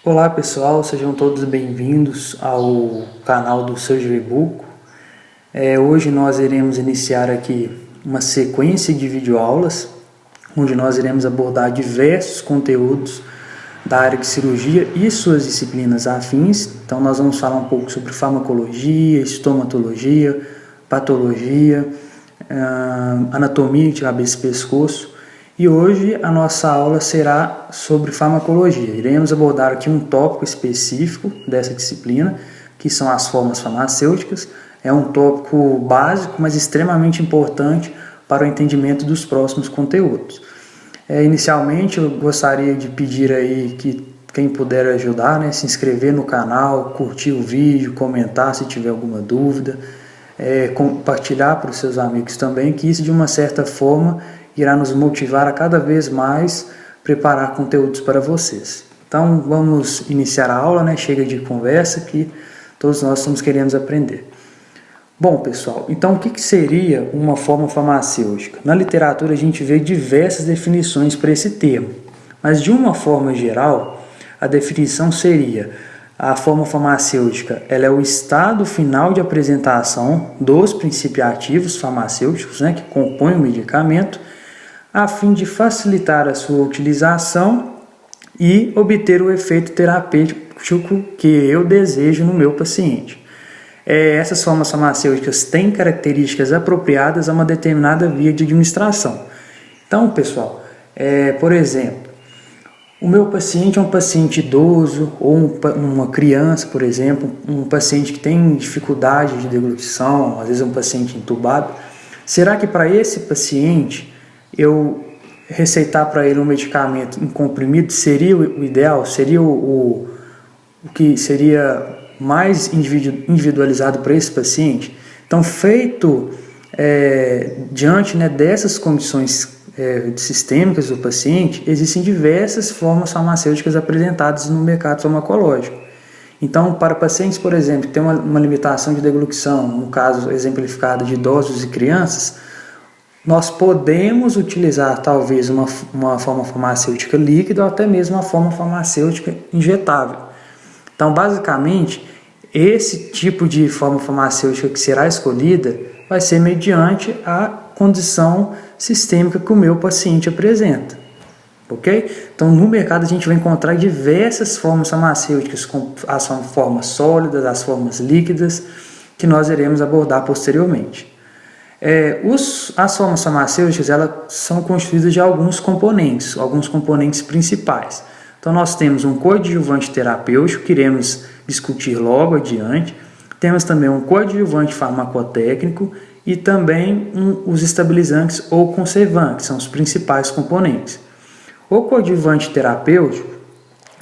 Olá pessoal, sejam todos bem-vindos ao canal do Surgery Buco. Hoje nós iremos iniciar aqui uma sequência de videoaulas, onde nós iremos abordar diversos conteúdos da área de cirurgia e suas disciplinas afins. Então nós vamos falar um pouco sobre farmacologia, estomatologia, patologia, anatomia de cabeça e pescoço. E hoje a nossa aula será sobre farmacologia. Iremos abordar aqui um tópico específico dessa disciplina, que são as formas farmacêuticas. É um tópico básico, mas extremamente importante para o entendimento dos próximos conteúdos. Inicialmente, eu gostaria de pedir aí que quem puder ajudar, se inscrever no canal, curtir o vídeo, comentar se tiver alguma dúvida, compartilhar para os seus amigos também, que isso de uma certa forma irá nos motivar a cada vez mais preparar conteúdos para vocês. Então vamos iniciar a aula, Chega de conversa, que todos nós estamos querendo aprender. Bom pessoal, então o que seria uma forma farmacêutica? Na literatura a gente vê diversas definições para esse termo, mas de uma forma geral a definição seria: a forma farmacêutica ela é o estado final de apresentação dos princípios ativos farmacêuticos, que compõem o medicamento, a fim de facilitar a sua utilização e obter o efeito terapêutico que eu desejo no meu paciente. Essas formas farmacêuticas têm características apropriadas a uma determinada via de administração. Então, pessoal, por exemplo, o meu paciente é um paciente idoso ou uma criança, por exemplo, um paciente que tem dificuldade de deglutição, às vezes um paciente entubado. Será que para esse paciente eu receitar para ele um medicamento em comprimido seria o ideal? Seria o que seria mais individualizado para esse paciente? Então, feito diante dessas condições sistêmicas do paciente, existem diversas formas farmacêuticas apresentadas no mercado farmacológico. Então, para pacientes, por exemplo, que têm uma limitação de deglutição, no caso exemplificado de idosos e crianças, nós podemos utilizar talvez uma forma farmacêutica líquida ou até mesmo uma forma farmacêutica injetável. Então, basicamente, esse tipo de forma farmacêutica que será escolhida vai ser mediante a condição sistêmica que o meu paciente apresenta. Ok? Então, no mercado a gente vai encontrar diversas formas farmacêuticas, com as formas sólidas, as formas líquidas, que nós iremos abordar posteriormente. As formas farmacêuticas elas são constituídas de alguns componentes principais. Então nós temos um coadjuvante terapêutico, que iremos discutir logo adiante. Temos também um coadjuvante farmacotécnico e também os estabilizantes ou conservantes, são os principais componentes. O coadjuvante terapêutico,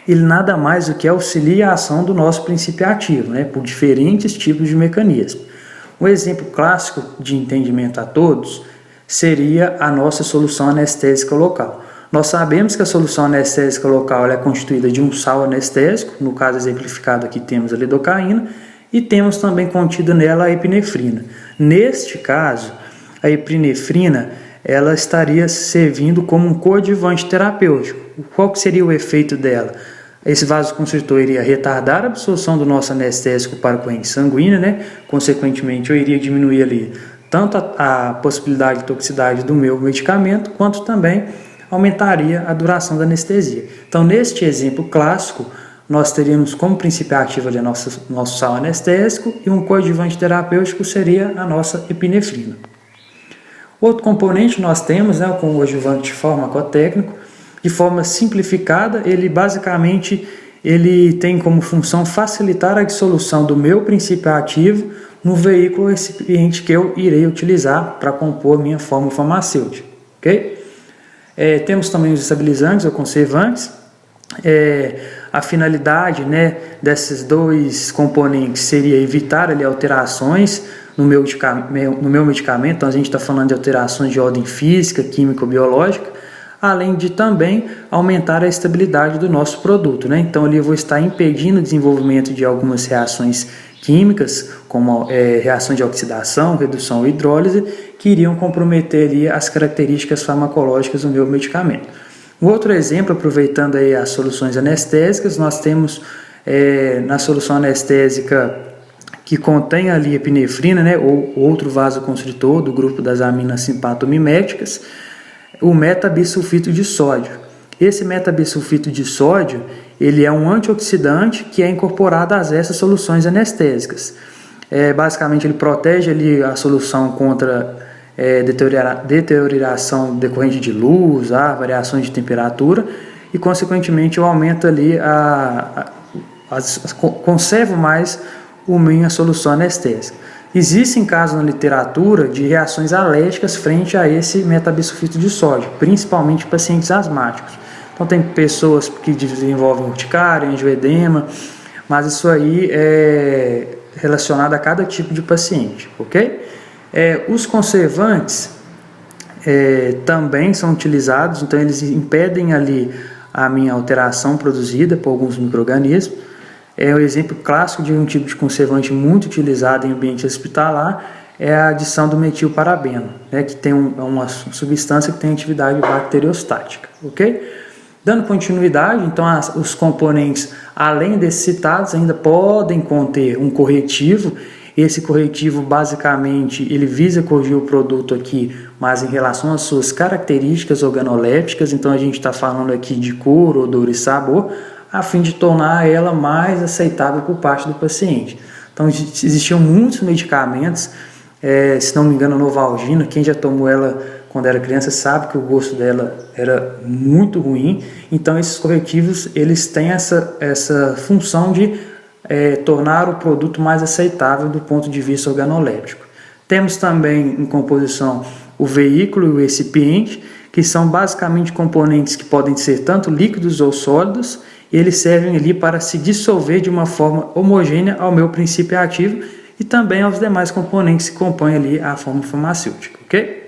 ele nada mais do que auxilia a ação do nosso princípio ativo, por diferentes tipos de mecanismos. Um exemplo clássico de entendimento a todos seria a nossa solução anestésica local. Nós sabemos que a solução anestésica local é constituída de um sal anestésico, no caso exemplificado aqui temos a lidocaína, e temos também contida nela a epinefrina. Neste caso, a epinefrina ela estaria servindo como um coadjuvante terapêutico. Qual que seria o efeito dela? Esse vasoconstritor iria retardar a absorção do nosso anestésico para a corrente sanguínea, Consequentemente, eu iria diminuir ali tanto a possibilidade de toxicidade do meu medicamento, quanto também aumentaria a duração da anestesia. Então, neste exemplo clássico, nós teríamos como princípio ativo ali nosso sal anestésico e um coadjuvante terapêutico seria a nossa epinefrina. Outro componente nós temos, o coadjuvante farmacotécnico. De forma simplificada, ele basicamente tem como função facilitar a dissolução do meu princípio ativo no veículo recipiente que eu irei utilizar para compor minha forma farmacêutica. Ok? Temos também os estabilizantes ou conservantes. A finalidade desses dois componentes seria evitar ali alterações no meu medicamento. Então a gente está falando de alterações de ordem física, química ou biológica, além de também aumentar a estabilidade do nosso produto. Então ali eu vou estar impedindo o desenvolvimento de algumas reações químicas, como reação de oxidação, redução ou hidrólise, que iriam comprometer ali as características farmacológicas do meu medicamento. Um outro exemplo, aproveitando aí as soluções anestésicas, nós temos na solução anestésica que contém ali epinefrina, né, ou outro vasoconstritor do grupo das aminas simpatomiméticas, o metabisulfito de sódio. Esse metabisulfito de sódio, ele é um antioxidante que é incorporado a essas soluções anestésicas. Basicamente, ele protege ali a solução contra deterioração decorrente de luz, variações de temperatura e, consequentemente, aumenta ali conserva mais o meio a solução anestésica. Existem casos na literatura de reações alérgicas frente a esse metabisulfito de sódio, principalmente pacientes asmáticos. Então tem pessoas que desenvolvem urticária, angioedema, mas isso aí é relacionado a cada tipo de paciente, ok? Os conservantes também são utilizados, então eles impedem ali a minha alteração produzida por alguns micro-organismos. O exemplo clássico de um tipo de conservante muito utilizado em ambiente hospitalar é a adição do metilparabeno, né, que tem uma substância que tem atividade bacteriostática, ok? Dando continuidade, então os componentes, além desses citados, ainda podem conter um corretivo. Esse corretivo, basicamente, ele visa corrigir o produto aqui, mas em relação às suas características organolépticas. Então, a gente está falando aqui de cor, odor e sabor, a fim de tornar ela mais aceitável por parte do paciente. Então, existiam muitos medicamentos, se não me engano, a Novalgina, quem já tomou ela quando era criança sabe que o gosto dela era muito ruim. Então, esses corretivos, eles têm essa função de tornar o produto mais aceitável do ponto de vista organoléptico. Temos também em composição o veículo e o recipiente, que são basicamente componentes que podem ser tanto líquidos ou sólidos, e eles servem ali para se dissolver de uma forma homogênea ao meu princípio ativo e também aos demais componentes que compõem ali a fórmula farmacêutica, ok?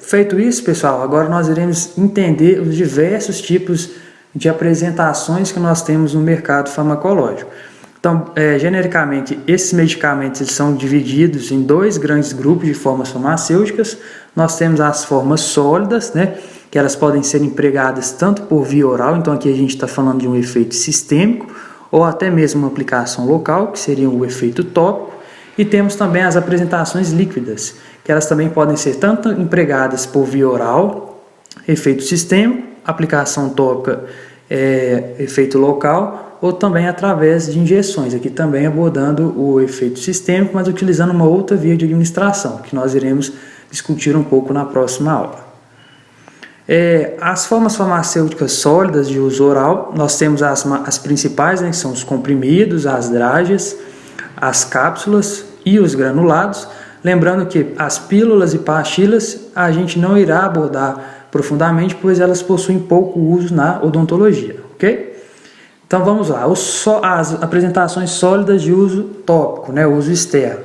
Feito isso, pessoal, agora nós iremos entender os diversos tipos de apresentações que nós temos no mercado farmacológico. Então, genericamente, esses medicamentos eles são divididos em dois grandes grupos de formas farmacêuticas. Nós temos as formas sólidas, né, que elas podem ser empregadas tanto por via oral, então aqui a gente está falando de um efeito sistêmico, ou até mesmo uma aplicação local, que seria o efeito tópico. E temos também as apresentações líquidas, que elas também podem ser tanto empregadas por via oral, efeito sistêmico, aplicação tópica, efeito local, ou também através de injeções, aqui também abordando o efeito sistêmico, mas utilizando uma outra via de administração, que nós iremos discutir um pouco na próxima aula. As formas farmacêuticas sólidas de uso oral, nós temos as principais, né, que são os comprimidos, as drágeas, as cápsulas e os granulados. Lembrando que as pílulas e pastilhas a gente não irá abordar profundamente, pois elas possuem pouco uso na odontologia, ok? Então vamos lá, as apresentações sólidas de uso tópico, né, uso externo.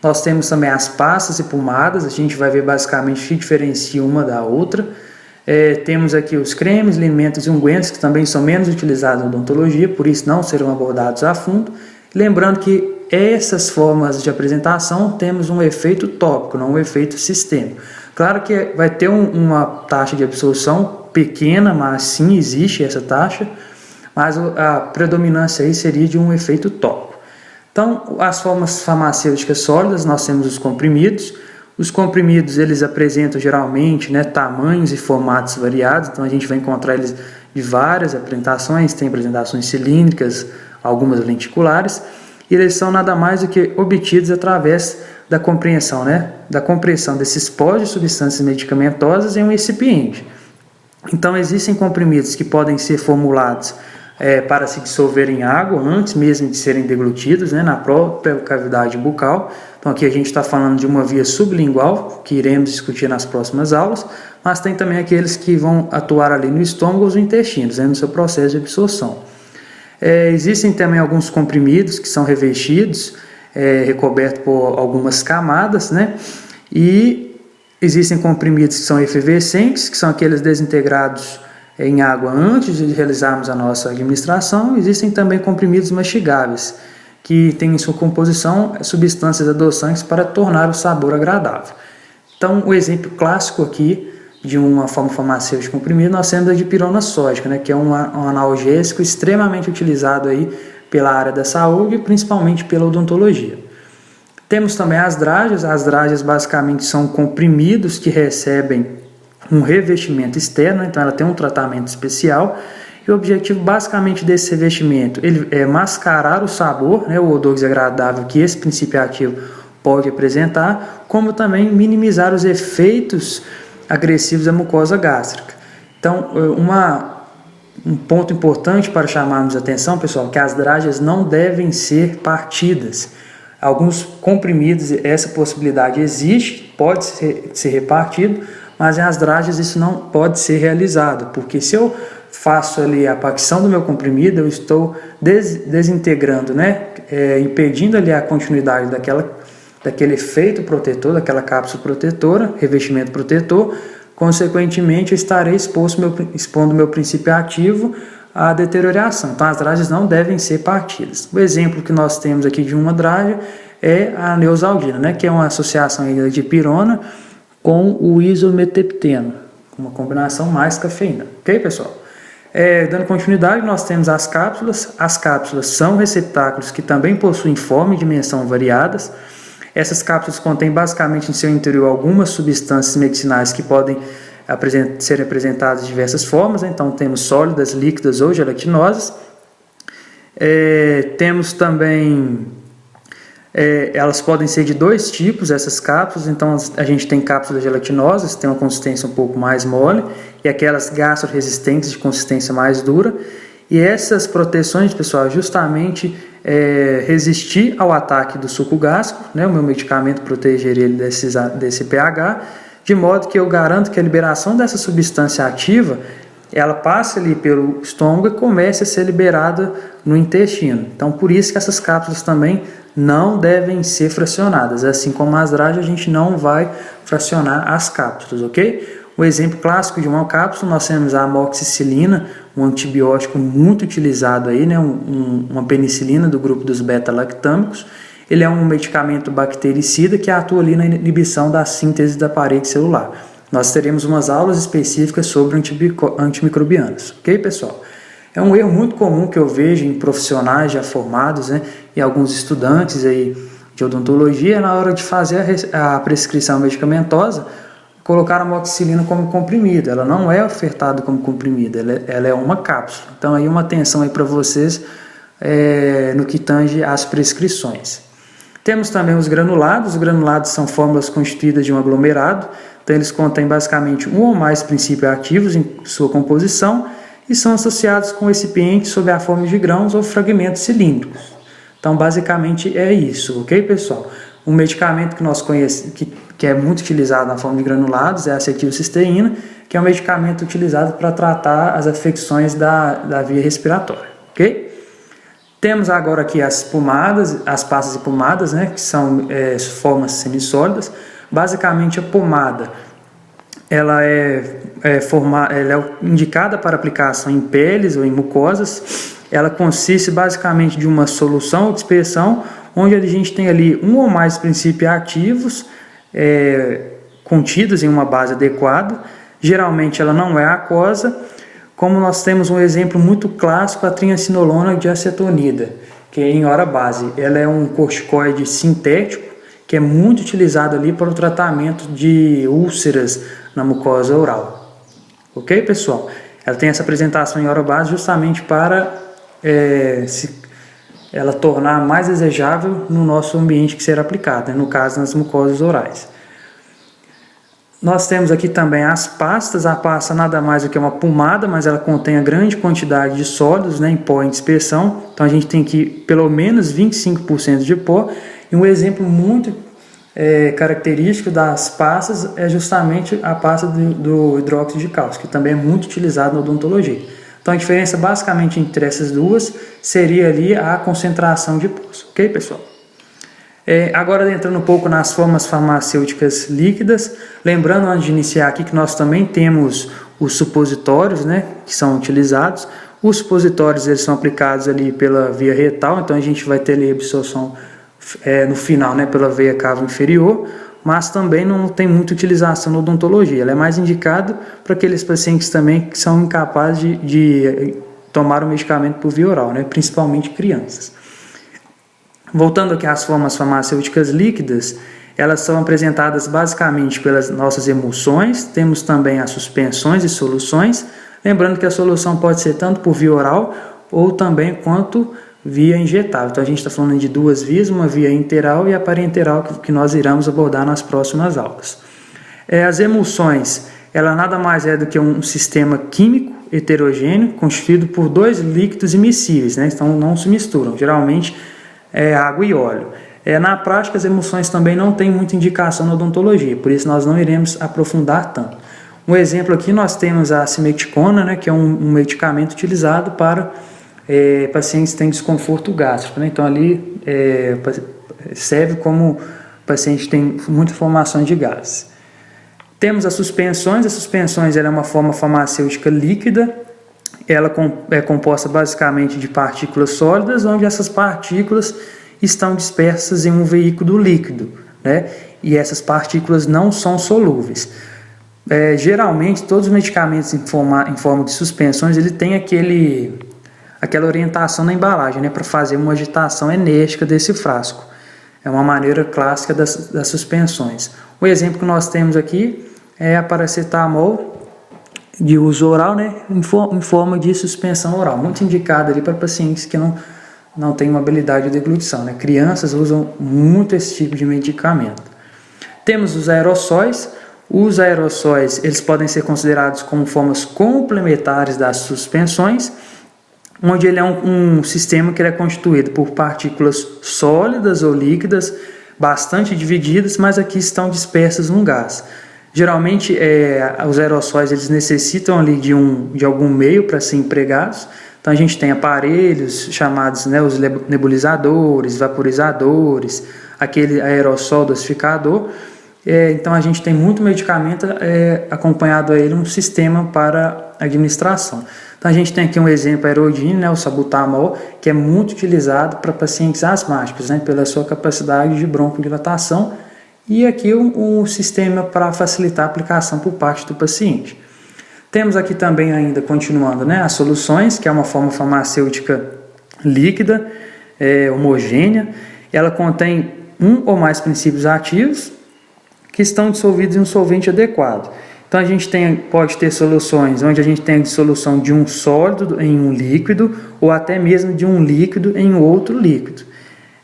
Nós temos também as pastas e pomadas, a gente vai ver basicamente o que diferencia uma da outra. Temos aqui os cremes, limentos e ungüentos, que também são menos utilizados na odontologia, por isso não serão abordados a fundo. Lembrando que essas formas de apresentação temos um efeito tópico, não um efeito sistêmico. Claro que vai ter uma taxa de absorção pequena, mas sim existe essa taxa, mas a predominância aí seria de um efeito tópico. Então, as formas farmacêuticas sólidas, nós temos os comprimidos. Os comprimidos, eles apresentam geralmente, né, tamanhos e formatos variados, então a gente vai encontrar eles de várias apresentações, tem apresentações cilíndricas, algumas lenticulares, e eles são nada mais do que obtidos através da compreensão, né, da compressão desses pós de substâncias medicamentosas em um recipiente. Então, existem comprimidos que podem ser formulados para se dissolver em água antes mesmo de serem deglutidos, né, na própria cavidade bucal. Então aqui a gente está falando de uma via sublingual, que iremos discutir nas próximas aulas, mas tem também aqueles que vão atuar ali no estômago ou nos intestinos, né, no seu processo de absorção. Existem também alguns comprimidos que são revestidos, recobertos por algumas camadas, né, e existem comprimidos que são efervescentes, que são aqueles desintegrados em água antes de realizarmos a nossa administração. Existem também comprimidos mastigáveis, que têm em sua composição substâncias adoçantes para tornar o sabor agradável. Então, o exemplo clássico aqui de uma forma farmacêutica comprimida, nós temos a dipirona sódica, né, que é um analgésico extremamente utilizado aí pela área da saúde, principalmente pela odontologia. Temos também as drágeas basicamente são comprimidos que recebem um revestimento externo, então ela tem um tratamento especial, e o objetivo basicamente desse revestimento ele é mascarar o sabor, né, o odor desagradável que esse princípio ativo pode apresentar, como também minimizar os efeitos agressivos da mucosa gástrica. Então, um ponto importante para chamarmos a atenção, pessoal, que as drágeas não devem ser partidas. Alguns comprimidos, essa possibilidade existe, pode ser repartido, mas em as drágeas isso não pode ser realizado, porque se eu faço ali a partição do meu comprimido, eu estou desintegrando, né, impedindo ali a continuidade daquele efeito protetor, daquela cápsula protetora, revestimento protetor. Consequentemente, eu estarei expondo meu princípio ativo à deterioração. Então, as drágeas não devem ser partidas. O exemplo que nós temos aqui de uma drágea é a neosaldina, né, que é uma associação de dipirona com o isometepteno, uma combinação mais cafeína. Ok, pessoal? Dando continuidade, nós temos as cápsulas. As cápsulas são receptáculos que também possuem forma e dimensão variadas. Essas cápsulas contêm basicamente em seu interior algumas substâncias medicinais que podem ser apresentadas de diversas formas. Então, temos sólidas, líquidas ou gelatinosas. Temos também, elas podem ser de dois tipos, essas cápsulas. Então, a gente tem cápsulas gelatinosas, que tem uma consistência um pouco mais mole, e aquelas gastro-resistentes de consistência mais dura. E essas proteções, pessoal, justamente resistir ao ataque do suco gástrico, né? O meu medicamento proteger ele desse pH, de modo que eu garanto que a liberação dessa substância ativa, ela passe ali pelo estômago e comece a ser liberada no intestino. Então, por isso que essas cápsulas também não devem ser fracionadas. Assim como as drágeas, a gente não vai fracionar as cápsulas, ok? O exemplo clássico de uma cápsula, nós temos a amoxicilina, um antibiótico muito utilizado aí, né? Uma penicilina do grupo dos beta-lactâmicos. Ele é um medicamento bactericida que atua ali na inibição da síntese da parede celular. Nós teremos umas aulas específicas sobre antimicrobianos, ok, pessoal? É um erro muito comum que eu vejo em profissionais já formados, né, e alguns estudantes aí de odontologia, na hora de fazer a prescrição medicamentosa, colocar a amoxicilina como comprimido. Ela não é ofertada como comprimido, ela é uma cápsula. Então, aí uma atenção aí para vocês no que tange às prescrições. Temos também os granulados. Os granulados são fórmulas constituídas de um aglomerado. Então, eles contêm basicamente um ou mais princípios ativos em sua composição e são associados com recipientes sob a forma de grãos ou fragmentos cilíndricos. Então, basicamente é isso, ok, pessoal? Um medicamento que nós conhecemos, que é muito utilizado na forma de granulados, é a acetilcisteína, que é um medicamento utilizado para tratar as afecções da via respiratória, ok? Temos agora aqui as pomadas, as pastas e pomadas, né, que são formas semissólidas. Basicamente, a pomada ela é indicada para aplicação em peles ou em mucosas. Ela consiste basicamente de uma solução ou dispersão, onde a gente tem ali um ou mais princípios ativos contidos em uma base adequada. Geralmente ela não é aquosa, como nós temos um exemplo muito clássico, a triancinolona de acetonida, que é em hora base. Ela é um corticoide sintético, que é muito utilizado ali para o tratamento de úlceras na mucosa oral. Ok, pessoal? Ela tem essa apresentação em hora base justamente para ela tornar mais desejável no nosso ambiente que será aplicado, né? No caso, nas mucosas orais. Nós temos aqui também as pastas. A pasta nada mais do que uma pomada, mas ela contém a grande quantidade de sólidos, né, em pó em dispersão. Então a gente tem aqui pelo menos 25% de pó. E um exemplo muito característico das pastas é justamente a pasta do hidróxido de cálcio, que também é muito utilizado na odontologia. Então a diferença basicamente entre essas duas seria ali a concentração de pós, ok, pessoal? Agora entrando um pouco nas formas farmacêuticas líquidas, lembrando antes de iniciar aqui que nós também temos os supositórios, né, que são utilizados. Os supositórios eles são aplicados ali pela via retal, então a gente vai ter ali a absorção no final, né, pela veia cava inferior. mas também não tem muita utilização na odontologia. Ela é mais indicada para aqueles pacientes também que são incapazes de tomar o medicamento por via oral, né? Principalmente crianças. Voltando aqui às formas farmacêuticas líquidas, elas são apresentadas basicamente pelas nossas emulsões, temos também as suspensões e soluções, lembrando que a solução pode ser tanto por via oral ou também quanto via injetável. Então a gente está falando de duas vias, uma via interal e a parenteral que nós iremos abordar nas próximas aulas. As emulsões, ela nada mais é do que um sistema químico heterogêneo constituído por dois líquidos immiscíveis, né? Então não se misturam, geralmente é água e óleo. Na prática, as emulsões também não têm muita indicação na odontologia, por isso nós não iremos aprofundar tanto. Um exemplo aqui nós temos a simeticona, né, que é um medicamento utilizado para pacientes que têm desconforto gástrico, né? Então ali serve como o paciente tem muita formação de gases. Temos as suspensões ela é uma forma farmacêutica líquida, ela é composta basicamente de partículas sólidas, onde essas partículas estão dispersas em um veículo líquido, né? E essas partículas não são solúveis. Geralmente, todos os medicamentos em forma de suspensões, ele tem aquela orientação na embalagem, né? Para fazer uma agitação enérgica desse frasco. É uma maneira clássica das suspensões. O exemplo que nós temos aqui é a paracetamol de uso oral, né? Em forma de suspensão oral, muito indicada ali para pacientes que não têm uma habilidade de deglutição, né? Crianças usam muito esse tipo de medicamento. Temos os aerossóis. Os aerossóis, eles podem ser considerados como formas complementares das suspensões, onde ele é um sistema que ele é constituído por partículas sólidas ou líquidas, bastante divididas, mas aqui estão dispersas num gás. Geralmente, os aerossóis eles necessitam ali de algum meio para serem empregados. Então, a gente tem aparelhos chamados, né, os nebulizadores, vaporizadores, aquele aerossol dosificador. Então, a gente tem muito medicamento acompanhado a ele um sistema para administração. Então, a gente tem aqui um exemplo, a Aerodine, né, o salbutamol, que é muito utilizado para pacientes asmáticos, né, pela sua capacidade de broncodilatação, e aqui um sistema para facilitar a aplicação por parte do paciente. Temos aqui também ainda, continuando, né, as soluções, que é uma forma farmacêutica líquida, homogênea. Ela contém um ou mais princípios ativos que estão dissolvidos em um solvente adequado. Então a gente pode ter soluções onde a gente tem a dissolução de um sólido em um líquido ou até mesmo de um líquido em outro líquido.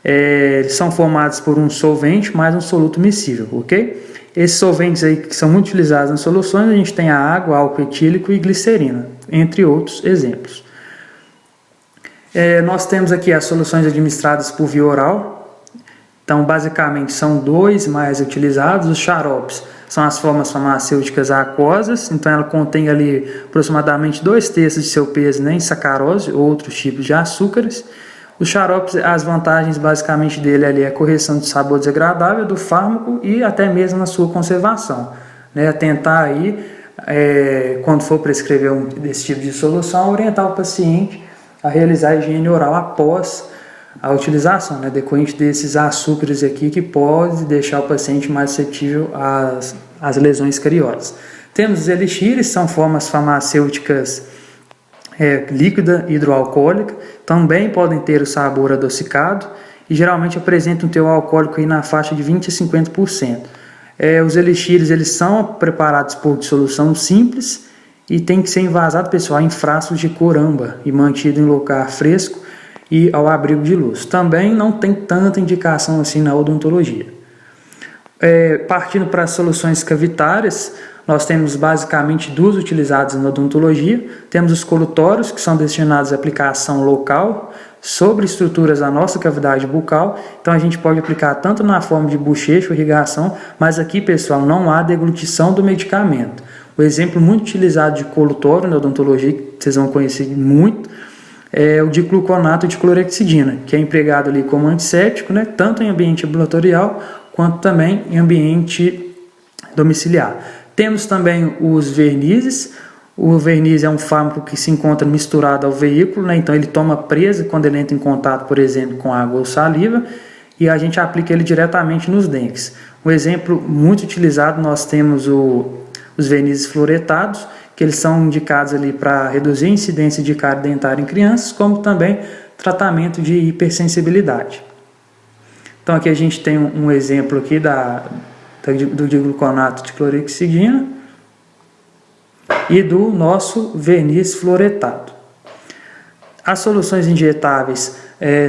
Eles são formados por um solvente mais um soluto miscível, ok? Esses solventes aí que são muito utilizados nas soluções, a gente tem a água, álcool etílico e glicerina, entre outros exemplos. Nós temos aqui as soluções administradas por via oral. Então, basicamente, são dois mais utilizados. Os xaropes são as formas farmacêuticas aquosas, então ela contém ali aproximadamente 2/3 de seu peso, né, em sacarose ou outros tipos de açúcares. Os xaropes, as vantagens basicamente dele ali é a correção de sabor desagradável do fármaco e até mesmo na sua conservação, né, tentar aí, quando for prescrever desse tipo de solução, orientar o paciente a realizar a higiene oral após a utilização, né, decorrente desses açúcares aqui que pode deixar o paciente mais suscetível às lesões cariosas. Temos os elixires, são formas farmacêuticas líquida hidroalcoólica, também podem ter o sabor adocicado e geralmente apresentam um teor alcoólico aí na faixa de 20 a 50%. Os elixires eles são preparados por dissolução simples e tem que ser envasado, pessoal, em frascos de cor âmbar e mantido em lugar fresco e ao abrigo de luz. Também não tem tanta indicação assim na odontologia. Partindo para as soluções cavitárias, nós temos basicamente duas utilizadas na odontologia. Temos os colutórios, que são destinados à aplicação local sobre estruturas da nossa cavidade bucal. Então a gente pode aplicar tanto na forma de bochecha ou irrigação, mas aqui, pessoal, não há deglutição do medicamento. O exemplo muito utilizado de colutório na odontologia, que vocês vão conhecer muito, é o dicloronato de clorexidina, que é empregado ali como antisséptico, né, tanto em ambiente ambulatorial quanto também em ambiente domiciliar. Temos também os vernizes. O verniz é um fármaco que se encontra misturado ao veículo, né, então ele toma presa quando ele entra em contato, por exemplo, com água ou saliva, e a gente aplica ele diretamente nos dentes. Um exemplo muito utilizado, nós temos os vernizes fluoretados, que eles são indicados ali para reduzir a incidência de cárie dentária em crianças, como também tratamento de hipersensibilidade. Então aqui a gente tem um exemplo aqui do digluconato de clorexidina e do nosso verniz fluoretado. As soluções injetáveis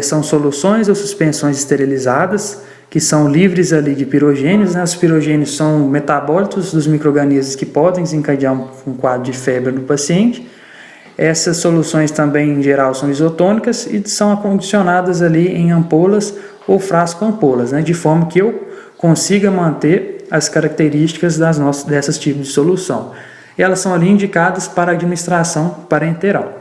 são soluções ou suspensões esterilizadas, que são livres ali de pirogênios, né? Os pirogênios são metabólitos dos micro-organismos que podem desencadear um quadro de febre no paciente. Essas soluções também, em geral, são isotônicas e são acondicionadas ali em ampolas ou frasco-ampolas, né? De forma que eu consiga manter as características dessas tipos de solução. Elas são ali indicadas para administração parenteral.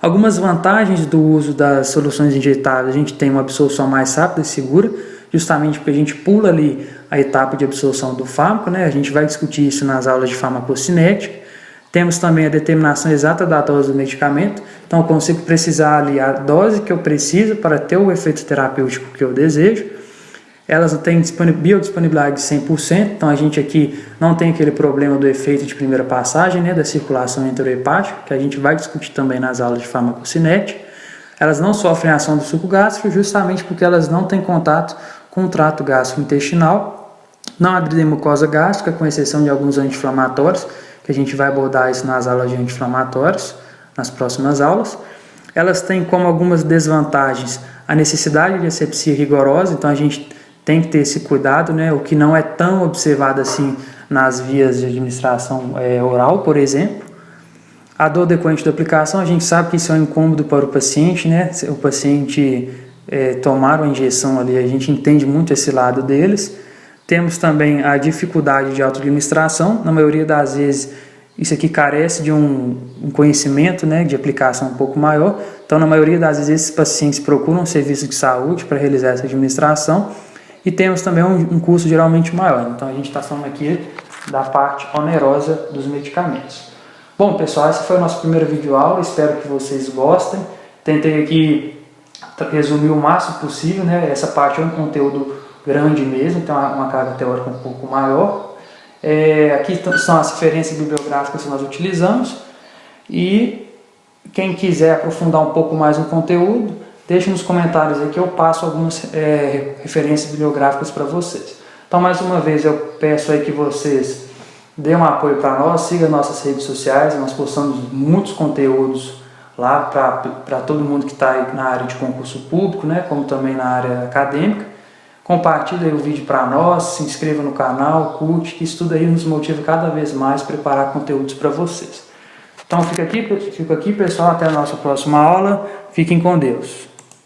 Algumas vantagens do uso das soluções injetáveis: a gente tem uma absorção mais rápida e segura, justamente porque a gente pula ali a etapa de absorção do fármaco, né? A gente vai discutir isso nas aulas de farmacocinética. Temos também a determinação exata da dose do medicamento, então eu consigo precisar ali a dose que eu preciso para ter o efeito terapêutico que eu desejo. Elas têm biodisponibilidade de 100%, então a gente aqui não tem aquele problema do efeito de primeira passagem, né, da circulação enterohepática, que a gente vai discutir também nas aulas de farmacocinética. Elas não sofrem ação do suco gástrico, justamente porque elas não têm contato com o trato gastrointestinal, não agridem mucosa gástrica, com exceção de alguns anti-inflamatórios, que a gente vai abordar isso nas aulas de anti-inflamatórios, nas próximas aulas. Elas têm como algumas desvantagens a necessidade de asepsia rigorosa, então a gente tem que ter esse cuidado, né? O que não é tão observado assim nas vias de administração oral, por exemplo. A dor decorrente da aplicação, a gente sabe que isso é um incômodo para o paciente, né? O paciente tomar uma injeção ali, a gente entende muito esse lado deles. Temos também a dificuldade de autoadministração. Na maioria das vezes, isso aqui carece de um conhecimento, né, de aplicação um pouco maior. Então, na maioria das vezes, esses pacientes procuram um serviço de saúde para realizar essa administração. E temos também um custo geralmente maior. Então, a gente está falando aqui da parte onerosa dos medicamentos. Bom, pessoal, essa foi a nossa primeira videoaula. Espero que vocês gostem. Tentei aqui resumir o máximo possível, né? Essa parte é um conteúdo grande mesmo, tem uma carga teórica um pouco maior. Aqui são as referências bibliográficas que nós utilizamos. E quem quiser aprofundar um pouco mais no conteúdo, deixe nos comentários aí que eu passo algumas referências bibliográficas para vocês. Então, mais uma vez, eu peço aí que vocês dêem um apoio para nós, sigam nossas redes sociais, nós postamos muitos conteúdos lá para todo mundo que está aí na área de concurso público, né, como também na área acadêmica. Compartilhe aí o vídeo para nós, se inscreva no canal, curte, que isso tudo aí nos motiva cada vez mais a preparar conteúdos para vocês. Então, fico aqui, pessoal, até a nossa próxima aula. Fiquem com Deus.